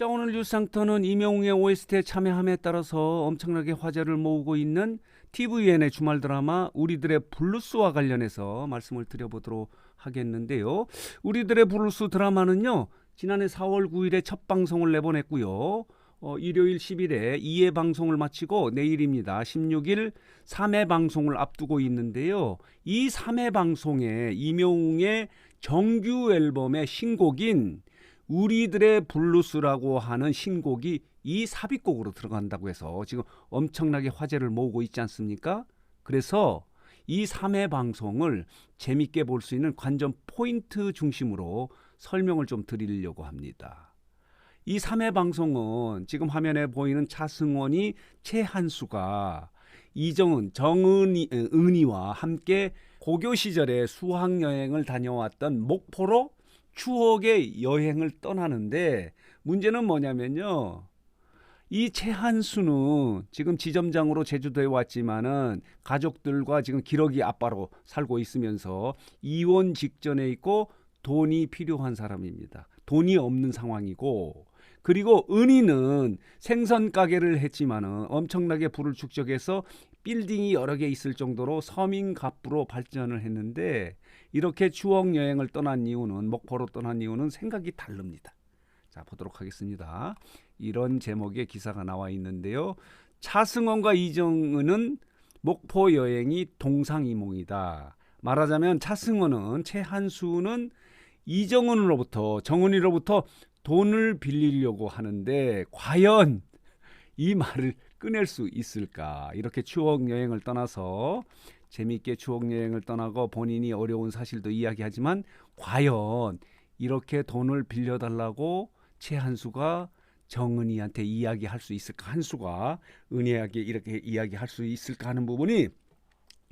자, 오늘 뉴스상터는 임영웅의 OST에 참여함에 따라서 엄청나게 화제를 모으고 있는 TVN의 주말 드라마 우리들의 블루스와 관련해서 말씀을 드려보도록 하겠는데요. 우리들의 블루스 드라마는요, 지난해 4월 9일에 첫 방송을 내보냈고요. 일요일 10일에 2회 방송을 마치고 내일입니다. 16일 3회 방송을 앞두고 있는데요. 이 3회 방송에 임영웅의 정규 앨범의 신곡인 우리들의 블루스라고 하는 신곡이 이 삽입곡으로 들어간다고 해서 지금 엄청나게 화제를 모으고 있지 않습니까? 그래서 이 3회 방송을 재밌게 볼 수 있는 관전 포인트 중심으로 설명을 좀 드리려고 합니다. 이 3회 방송은 지금 화면에 보이는 차승원이 최한수가 이정은, 은희와 함께 고교 시절에 수학여행을 다녀왔던 목포로 추억의 여행을 떠나는데, 문제는 뭐냐면요, 이 최한수는 지금 지점장으로 제주도에 왔지만은 가족들과 지금 기러기 아빠로 살고 있으면서 이혼 직전에 있고 돈이 필요한 사람입니다. 돈이 없는 상황이고, 그리고 은희는 생선 가게를 했지만은 엄청나게 부를 축적해서 빌딩이 여러 개 있을 정도로 서민갑부로 발전을 했는데, 이렇게 추억 여행을 떠난 이유는, 목포로 떠난 이유는 생각이 다릅니다. 자, 보도록 하겠습니다. 이런 제목의 기사가 나와 있는데요. 차승원과 이정은은 목포 여행이 동상이몽이다. 말하자면 차승원은, 최한수는 정은이로부터 돈을 빌리려고 하는데 과연 이 말을 꺼낼 수 있을까? 이렇게 추억 여행을 떠나서 재미있게 추억 여행을 떠나고 본인이 어려운 사실도 이야기하지만, 과연 이렇게 돈을 빌려달라고 최한수가 정은이한테 이야기할 수 있을까? 한수가 은희에게 이렇게 이야기할 수 있을까 하는 부분이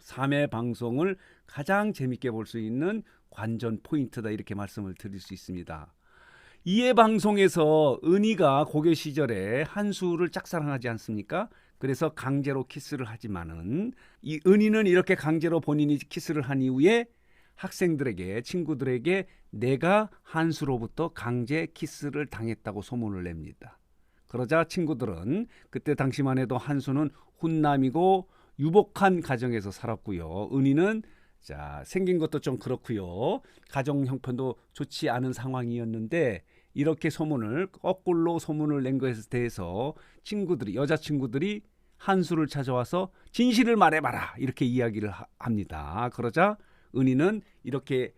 3회 방송을 가장 재미있게 볼 수 있는 관전 포인트다, 이렇게 말씀을 드릴 수 있습니다. 2회 방송에서 은희가 고교 시절에 한수를 짝사랑하지 않습니까? 그래서 강제로 키스를 하지만은 이 은희는 이렇게 강제로 본인이 키스를 한 이후에 학생들에게, 친구들에게 내가 한수로부터 강제 키스를 당했다고 소문을 냅니다. 그러자 친구들은, 그때 당시만 해도 한수는 훈남이고 유복한 가정에서 살았고요. 은희는 생긴 것도 좀 그렇고요. 가정 형편도 좋지 않은 상황이었는데, 이렇게 거꾸로 소문을 낸 것에 대해서 여자친구들이 한수를 찾아와서 진실을 말해봐라, 이렇게 이야기를 합니다. 그러자 은희는 이렇게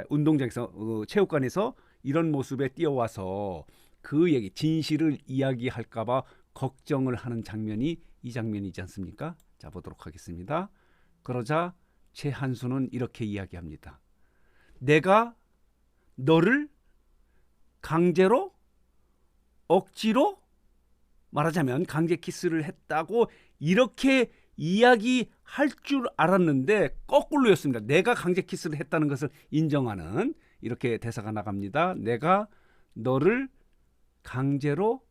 운동장에서, 체육관에서 이런 모습에 뛰어와서 그 진실을 이야기할까봐 걱정을 하는 장면이 이 장면이지 않습니까? 자, 보도록 하겠습니다. 그러자 최한수는 이렇게 이야기합니다. 내가 너를 강제로, 억지로, 말하자면 강제 키스를 했다고 이렇게 이야기할 줄 알았는데 거꾸로였습니다. 내가 강제 키스를 했다는 것을 인정하는, 이렇게 대사가 나갑니다. 내가 너를 강제로,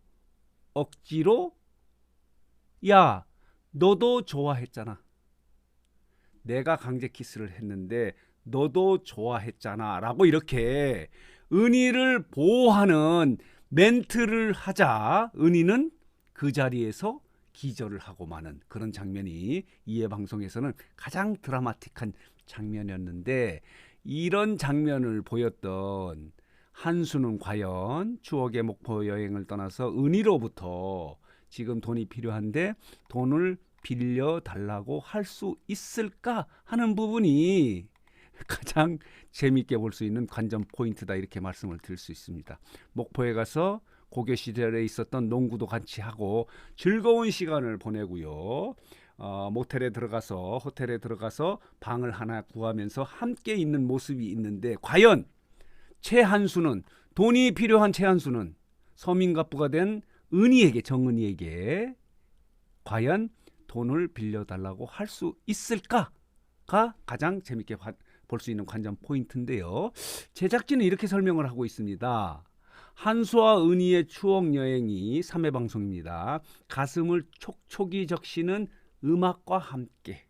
억지로, 야, 너도 좋아했잖아. 내가 강제 키스를 했는데 너도 좋아했잖아, 라고 이렇게 은희를 보호하는 멘트를 하자 은희는 그 자리에서 기절을 하고 마는 그런 장면이 2회 방송에서는 가장 드라마틱한 장면이었는데, 이런 장면을 보였던 한수는 과연 추억의 목포 여행을 떠나서 은희로부터 지금 돈이 필요한데 돈을 빌려달라고 할 수 있을까 하는 부분이 가장 재미있게 볼 수 있는 관전 포인트다, 이렇게 말씀을 드릴 수 있습니다. 목포에 가서 고교 시절에 있었던 농구도 같이 하고 즐거운 시간을 보내고요. 호텔에 들어가서 방을 하나 구하면서 함께 있는 모습이 있는데, 과연 돈이 필요한 최한수는 서민갑부가 된 정은이에게 과연 돈을 빌려달라고 할 수 있을까가 가장 재밌게 볼 수 있는 관전 포인트인데요. 제작진은 이렇게 설명을 하고 있습니다. 한수와 은희의 추억 여행이 3회 방송입니다. 가슴을 촉촉이 적시는 음악과 함께,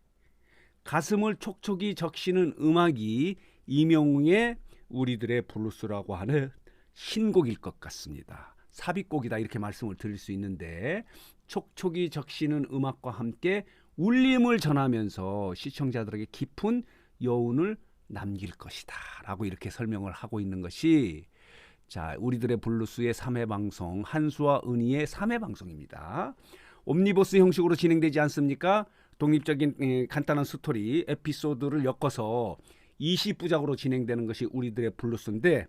가슴을 촉촉이 적시는 음악이 임영웅의 우리들의 블루스라고 하는 신곡일 것 같습니다. 삽입곡이다 이렇게 말씀을 드릴 수 있는데 촉촉이 적시는 음악과 함께 울림을 전하면서 시청자들에게 깊은 여운을 남길 것이다 라고 이렇게 설명을 하고 있는 것이 자 우리들의 블루스의 3회 방송 한수와 은희의 3회 방송입니다. 옴니버스 형식으로 진행되지 않습니까? 독립적인 간단한 스토리 에피소드를 엮어서 20부작으로 진행되는 것이 우리들의 블루스인데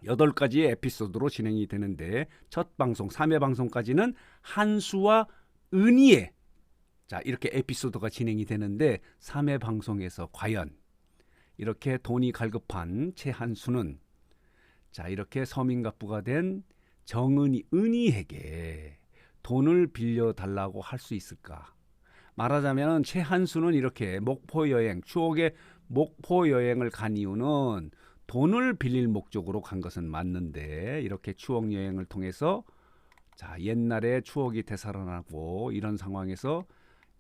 8가지의 에피소드로 진행이 되는데 첫 방송 3회 방송까지는 한수와 은희의 자 이렇게 에피소드가 진행이 되는데 3회 방송에서 과연 이렇게 돈이 갈급한 최한수는 자 이렇게 서민갑부가 된 정은희 은희에게 돈을 빌려달라고 할 수 있을까? 말하자면 최한수는 이렇게 목포 여행 추억의 목포 여행을 간 이유는 돈을 빌릴 목적으로 간 것은 맞는데 이렇게 추억 여행을 통해서 자 옛날의 추억이 되살아나고 이런 상황에서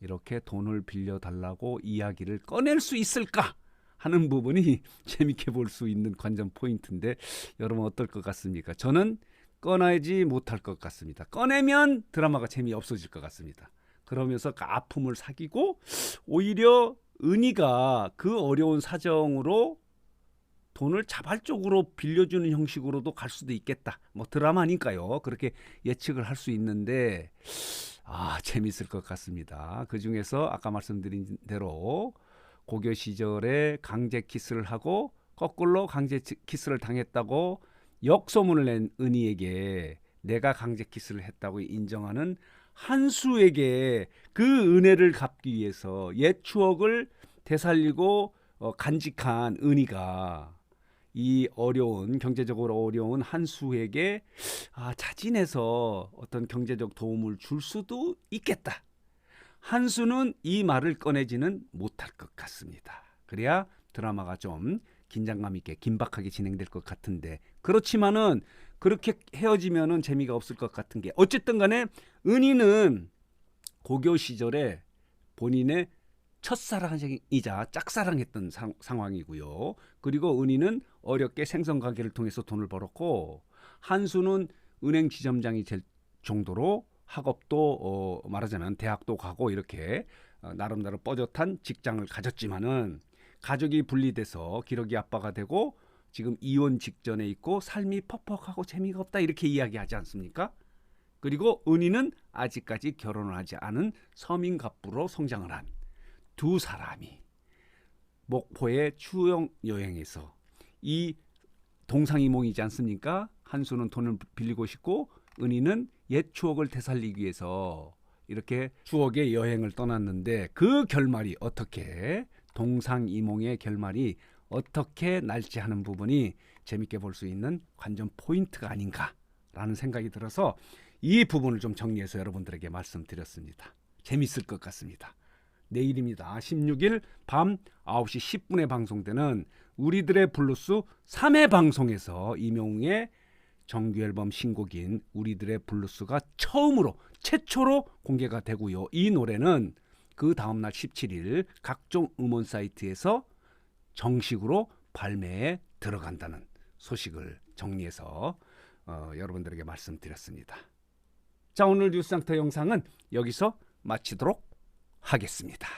이렇게 돈을 빌려달라고 이야기를 꺼낼 수 있을까 하는 부분이 재밌게 볼 수 있는 관전 포인트인데 여러분 어떨 것 같습니까? 저는 꺼내지 못할 것 같습니다. 꺼내면 드라마가 재미없어질 것 같습니다. 그러면서 그 아픔을 사귀고 오히려 은희가 그 어려운 사정으로 돈을 자발적으로 빌려주는 형식으로도 갈 수도 있겠다. 뭐 드라마니까요. 그렇게 예측을 할 수 있는데 재밌을 것 같습니다. 그중에서 아까 말씀드린 대로 고교 시절에 강제 키스를 하고 거꾸로 강제 키스를 당했다고 역소문을 낸 은희에게 내가 강제 키스를 했다고 인정하는 한수에게 그 은혜를 갚기 위해서 옛 추억을 되살리고 간직한 은희가 이 어려운 경제적으로 어려운 한수에게 자진해서 어떤 경제적 도움을 줄 수도 있겠다. 한수는 이 말을 꺼내지는 못할 것 같습니다. 그래야 드라마가 좀 긴장감 있게 긴박하게 진행될 것 같은데 그렇지만은 그렇게 헤어지면은 재미가 없을 것 같은 게 어쨌든 간에 은희는 고교 시절에 본인의 첫사랑이자 짝사랑했던 상황이고요. 그리고 은희는 어렵게 생선가게를 통해서 돈을 벌었고 한수는 은행 지점장이 될 정도로 학업도 말하자면 대학도 가고 이렇게 나름대로 뻐젓한 직장을 가졌지만은 가족이 분리돼서 기러기 아빠가 되고 지금 이혼 직전에 있고 삶이 퍽퍽하고 재미가 없다 이렇게 이야기하지 않습니까? 그리고 은희는 아직까지 결혼을 하지 않은 서민갑부로 성장을 한 두 사람이 목포의 추억 여행에서 이 동상이몽이지 않습니까? 한수는 돈을 빌리고 싶고 은희는 옛 추억을 되살리기 위해서 이렇게 추억의 여행을 떠났는데 그 결말이 어떻게 동상이몽의 결말이 어떻게 날지 하는 부분이 재밌게 볼 수 있는 관전 포인트가 아닌가라는 생각이 들어서 이 부분을 좀 정리해서 여러분들에게 말씀드렸습니다. 재밌을 것 같습니다. 내일입니다. 16일 밤 9시 10분에 방송되는 우리들의 블루스 3회 방송에서 이명웅의 정규 앨범 신곡인 우리들의 블루스가 최초로 공개가 되고요. 이 노래는 그 다음날 17일 각종 음원 사이트에서 정식으로 발매에 들어간다는 소식을 정리해서 여러분들에게 말씀드렸습니다. 자, 오늘 뉴스상터 영상은 여기서 마치도록 하겠습니다.